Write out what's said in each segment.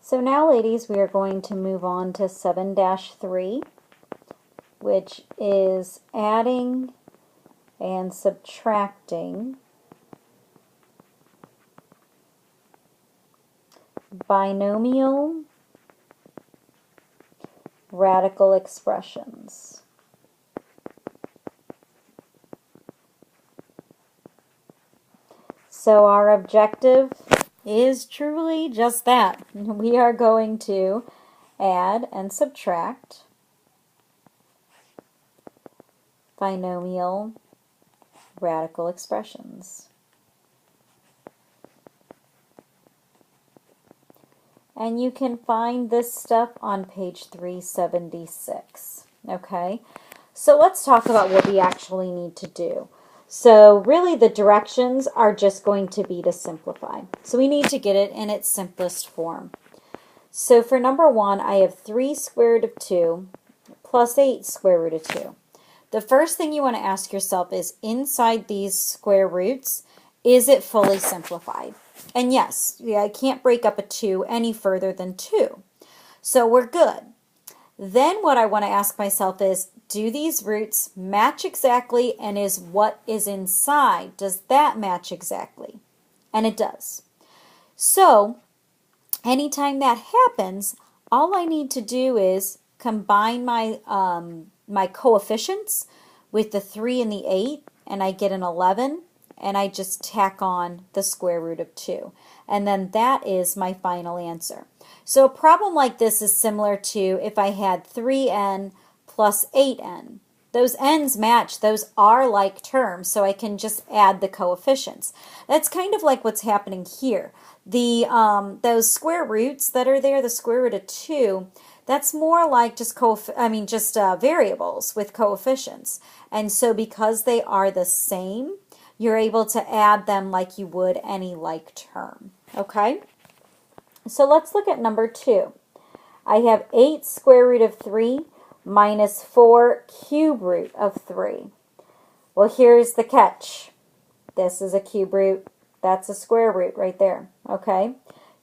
So now, ladies, we are going to move on to 7-3, which is adding and subtracting binomial radical expressions. So our objective is truly just that. We are going to add and subtract binomial radical expressions. And you can find this stuff on page 376. Okay, so let's talk about what we actually need to do. So really the directions are just going to be to simplify. So we need to get it in its simplest form. So for number 1, I have 3 square root of 2 plus 8 square root of 2. The first thing you want to ask yourself is, inside these square roots, is it fully simplified? And yes, I can't break up a 2 any further than 2. So we're good. Then what I want to ask myself is, do these roots match exactly, and is what is inside, does that match exactly? And it does. So anytime that happens, all I need to do is combine my my coefficients with the 3 and the 8, and I get an 11, and I just tack on the square root of 2. And then that is my final answer. So a problem like this is similar to if I had 3n plus 8n. Those n's match, those are like terms, so I can just add the coefficients. That's kind of like what's happening here. The those square roots that are there, the square root of 2, that's more like just variables with coefficients. And so because they are the same, you're able to add them like you would any like term. Okay? So let's look at number 2. I have 8 square root of 3 minus 4 cube root of 3. Well, here's the catch. This is a cube root. That's a square root right there. Okay?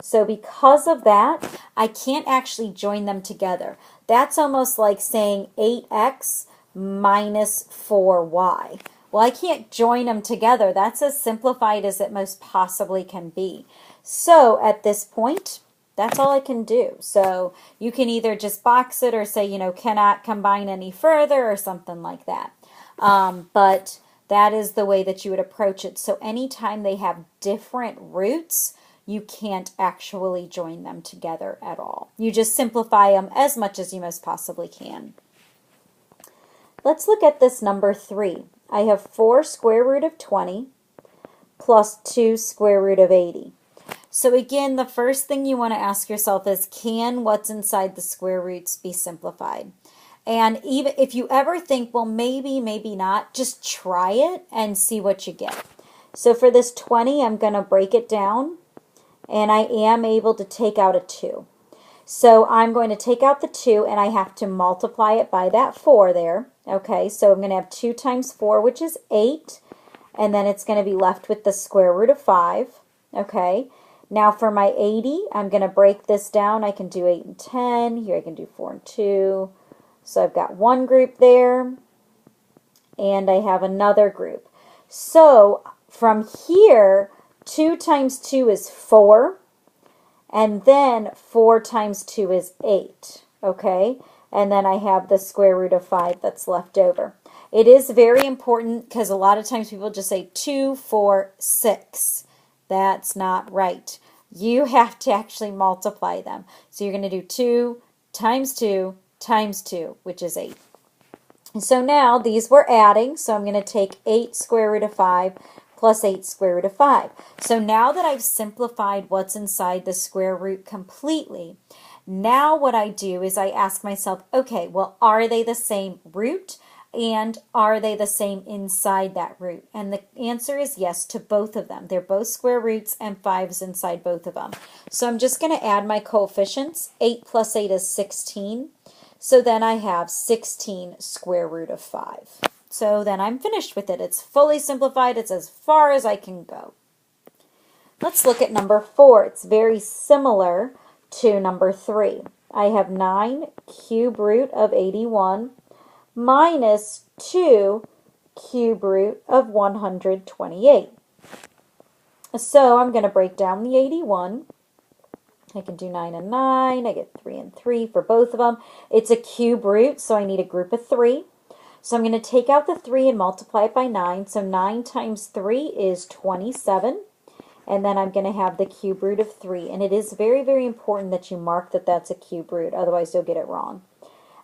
So because of that, I can't actually join them together. That's almost like saying 8x minus 4y. Well, I can't join them together. That's as simplified as it most possibly can be. So at this point, that's all I can do. So you can either just box it or say, cannot combine any further or something like that. But that is the way that you would approach it. So anytime they have different roots, you can't actually join them together at all. You just simplify them as much as you most possibly can. Let's look at this number 3. I have 4 square root of 20 plus 2 square root of 80. So again, the first thing you want to ask yourself is, can what's inside the square roots be simplified? And even if you ever think, well, maybe not, just try it and see what you get. So for this 20, I'm going to break it down, and I am able to take out a 2. So I'm going to take out the 2, and I have to multiply it by that 4 there. Okay, so I'm going to have 2 times 4, which is 8, and then it's going to be left with the square root of 5. Okay, now for my 80, I'm going to break this down. I can do 8 and 10. Here I can do 4 and 2. So I've got one group there, and I have another group. So from here, 2 times 2 is 4, and then 4 times 2 is 8, okay? And then I have the square root of 5 that's left over. It is very important because a lot of times people just say 2, 4, 6. That's not right. You have to actually multiply them. So you're going to do 2 times 2 times 2, which is 8. And so now these we're adding, so I'm going to take 8 square root of 5 plus 8 square root of 5. So now that I've simplified what's inside the square root completely, now what I do is I ask myself, okay, well, are they the same root? And are they the same inside that root? And the answer is yes to both of them. They're both square roots and 5's inside both of them. So I'm just going to add my coefficients. 8 plus 8 is 16. So then I have 16 square root of 5. So then I'm finished with it. It's fully simplified. It's as far as I can go. Let's look at number 4. It's very similar to number 3. I have 9 cube root of 81 minus 2 cube root of 128. So I'm going to break down the 81. I can do 9 and 9. I get 3 and 3 for both of them. It's a cube root, so I need a group of 3. So I'm going to take out the 3 and multiply it by 9. So 9 times 3 is 27. And then I'm going to have the cube root of 3. And it is very, very important that you mark that that's a cube root. Otherwise, you'll get it wrong.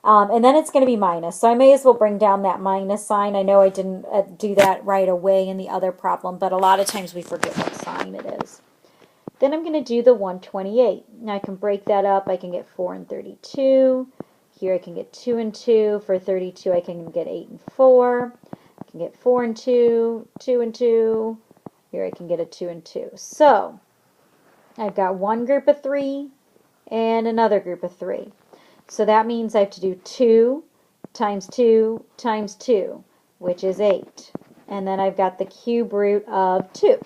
And then it's going to be minus. So I may as well bring down that minus sign. I know I didn't do that right away in the other problem, but a lot of times we forget what sign it is. Then I'm going to do the 128. Now I can break that up. I can get 4 and 32. Here I can get 2 and 2. For 32, I can get 8 and 4. I can get 4 and 2, 2 and 2. Here I can get a 2 and 2. So I've got one group of 3 and another group of 3. So that means I have to do 2 times 2 times 2, which is 8. And then I've got the cube root of 2.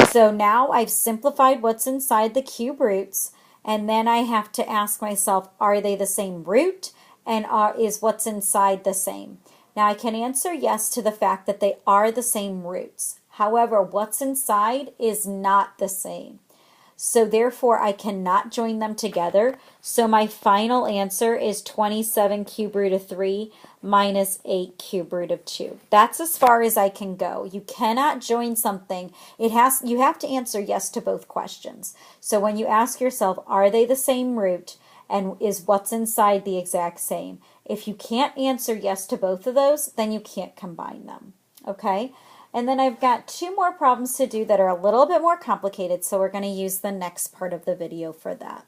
So now I've simplified what's inside the cube roots, and then I have to ask myself, are they the same root, and is what's inside the same? Now I can answer yes to the fact that they are the same roots. However, what's inside is not the same. So therefore, I cannot join them together. So my final answer is 27 cube root of 3 minus 8 cube root of 2. That's as far as I can go. You cannot join something. You have to answer yes to both questions. So when you ask yourself, are they the same root? And is what's inside the exact same? If you can't answer yes to both of those, then you can't combine them. Okay? And then I've got 2 more problems to do that are a little bit more complicated, so we're going to use the next part of the video for that.